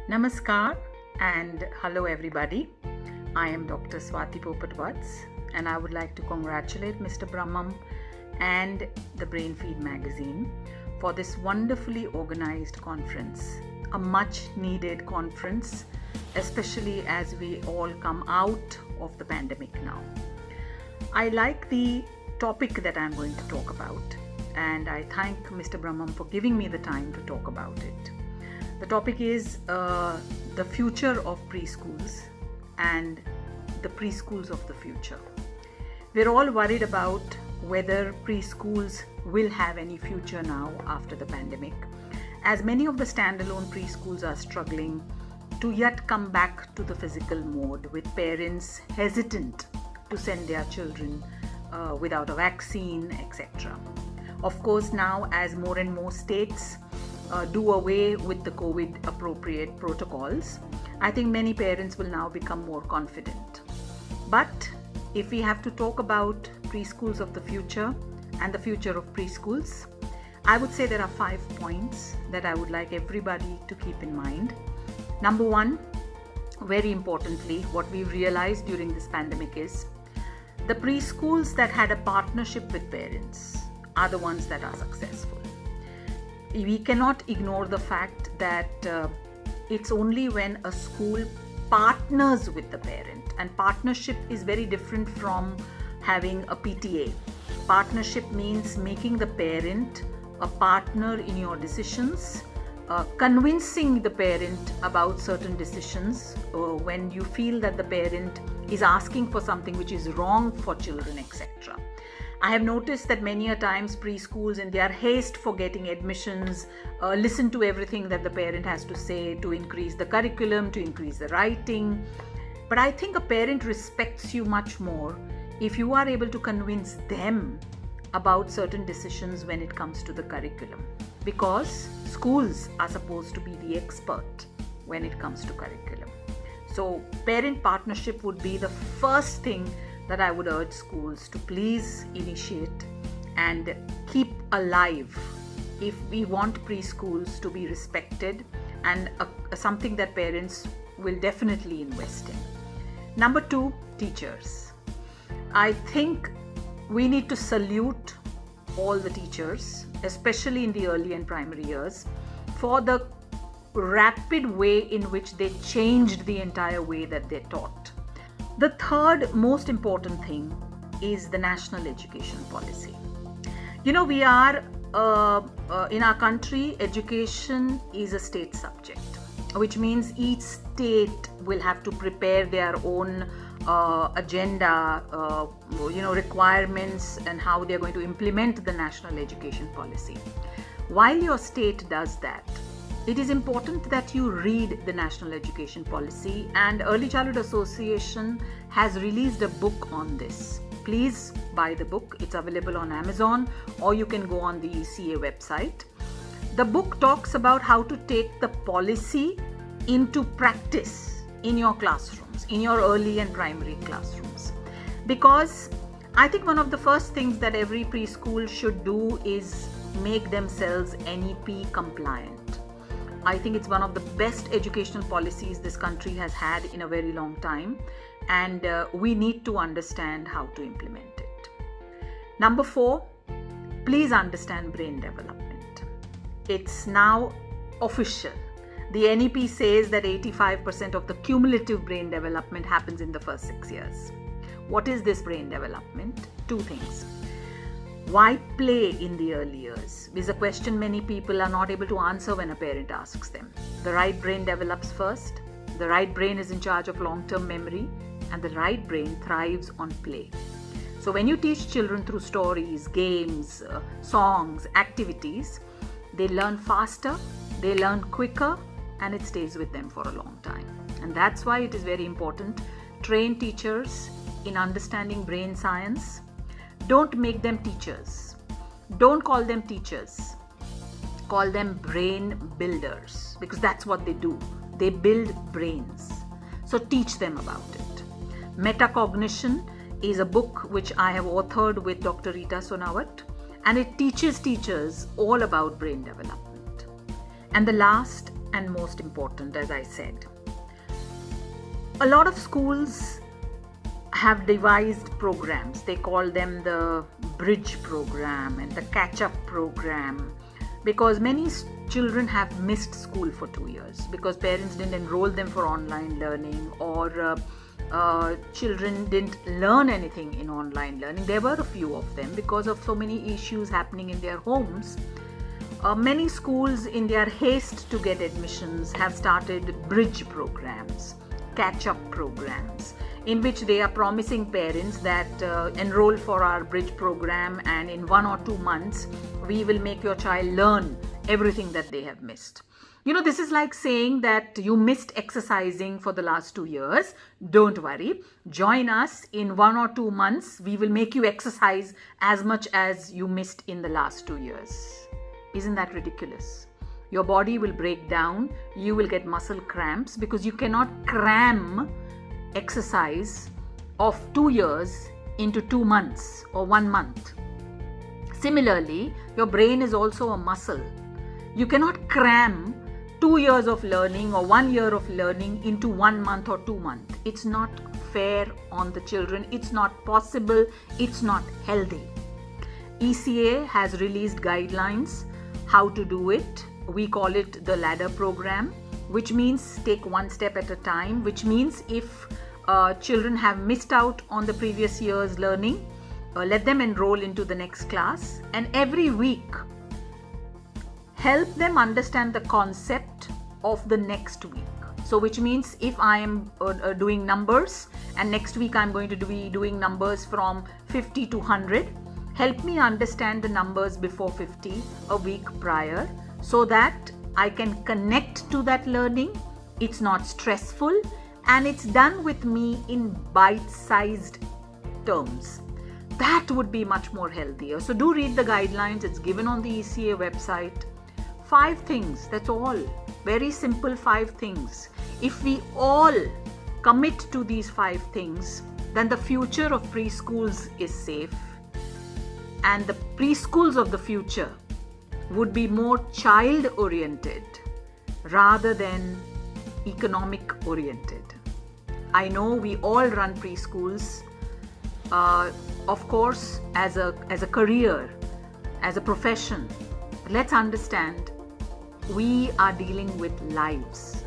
Namaskar and hello everybody. I am Dr. Swati Popat Vats and I would like to congratulate Mr. Brahmam and the Brain Feed magazine for this wonderfully organized conference, a much needed conference, especially as we all come out of the pandemic now. I like the topic that I'm going to talk about and I thank Mr. Brahmam for giving me the time to talk about it. The topic is the future of preschools and the preschools of the future. We're all worried about whether preschools will have any future now after the pandemic, as many of the standalone preschools are struggling to yet come back to the physical mode, with parents hesitant to send their children without a vaccine, etc. Of course, now as more and more states do away with the COVID appropriate protocols, I think many parents will now become more confident. But if we have to talk about preschools of the future and the future of preschools, I would say there are 5 points that I would like everybody to keep in mind. Number one, very importantly, what we've realized during this pandemic is the preschools that had a partnership with parents are the ones that are successful. We cannot ignore the fact that it's only when a school partners with the parent, and partnership is very different from having a PTA. Partnership means making the parent a partner in your decisions, convincing the parent about certain decisions when you feel that the parent is asking for something which is wrong for children, etc. I have noticed that many a times preschools, in their haste for getting admissions, listen to everything that the parent has to say to increase the curriculum, to increase the writing. But I think a parent respects you much more if you are able to convince them about certain decisions when it comes to the curriculum, because schools are supposed to be the expert when it comes to curriculum. So parent partnership would be the first thing that I would urge schools to please initiate and keep alive if we want preschools to be respected and something that parents will definitely invest in. Number two, teachers. I think we need to salute all the teachers, especially in the early and primary years, for the rapid way in which they changed the entire way that they taught. The third most important thing is the national education policy. We are, in our country, education is a state subject, which means each state will have to prepare their own agenda, requirements and how they're going to implement the national education policy. While your state does that, it is important that you read the National Education Policy, and Early Childhood Association has released a book on this. Please buy the book. It's available on Amazon, or you can go on the ECA website. The book talks about how to take the policy into practice in your classrooms, in your early and primary classrooms. Because I think one of the first things that every preschool should do is make themselves NEP compliant. I think it's one of the best educational policies this country has had in a very long time, and we need to understand how to implement it. Number four, please understand brain development. It's now official. The NEP says that 85% of the cumulative brain development happens in the first 6 years. What is this brain development? Two things. Why play in the early years is a question many people are not able to answer when a parent asks them. The right brain develops first, the right brain is in charge of long-term memory, and the right brain thrives on play. So when you teach children through stories, games, songs, activities, they learn faster, they learn quicker, and it stays with them for a long time. And that's why it is very important. Train teachers in understanding brain science. Don't make them teachers. Don't call them teachers. Call them brain builders, because that's what they do. They build brains. So teach them about it. Metacognition is a book which I have authored with Dr. Rita Sonawat, and it teaches teachers all about brain development. And the last and most important, as I said. A lot of schools have devised programs. They call them the bridge program and the catch-up program, because many children have missed school for 2 years because parents didn't enroll them for online learning, or children didn't learn anything in online learning. There were a few of them because of so many issues happening in their homes. Many schools, in their haste to get admissions, have started bridge programs, catch-up programs, in which they are promising parents that enroll for our bridge program, and in 1 or 2 months we will make your child learn everything that they have missed. You know, this is like saying that you missed exercising for the last 2 years. Don't worry, join us. In 1 or 2 months we will make you exercise as much as you missed in the last 2 years. Isn't that ridiculous? Your body will break down, you will get muscle cramps, because you cannot cram exercise of 2 years into 2 months or 1 month. Similarly, your brain is also a muscle. You cannot cram 2 years of learning or 1 year of learning into 1 month or 2 months. It's not fair on the children. It's not possible. It's not healthy. ECA has released guidelines how to do it. We call it the ladder program, which means take one step at a time, which means if children have missed out on the previous year's learning, let them enroll into the next class, and every week help them understand the concept of the next week. So which means if I am doing numbers and next week I'm going to be doing numbers from 50 to 100, help me understand the numbers before 50 a week prior, so that I can connect to that learning. It's not stressful and it's done with me in bite-sized terms. That would be much more healthier. So do read the guidelines. It's given on the ECA website. 5 things, that's all. Very simple 5 things. If we all commit to these 5 things, then the future of preschools is safe. And the preschools of the future would be more child-oriented rather than economic-oriented. I know we all run preschools, of course, as a career, as a profession. Let's understand, we are dealing with lives.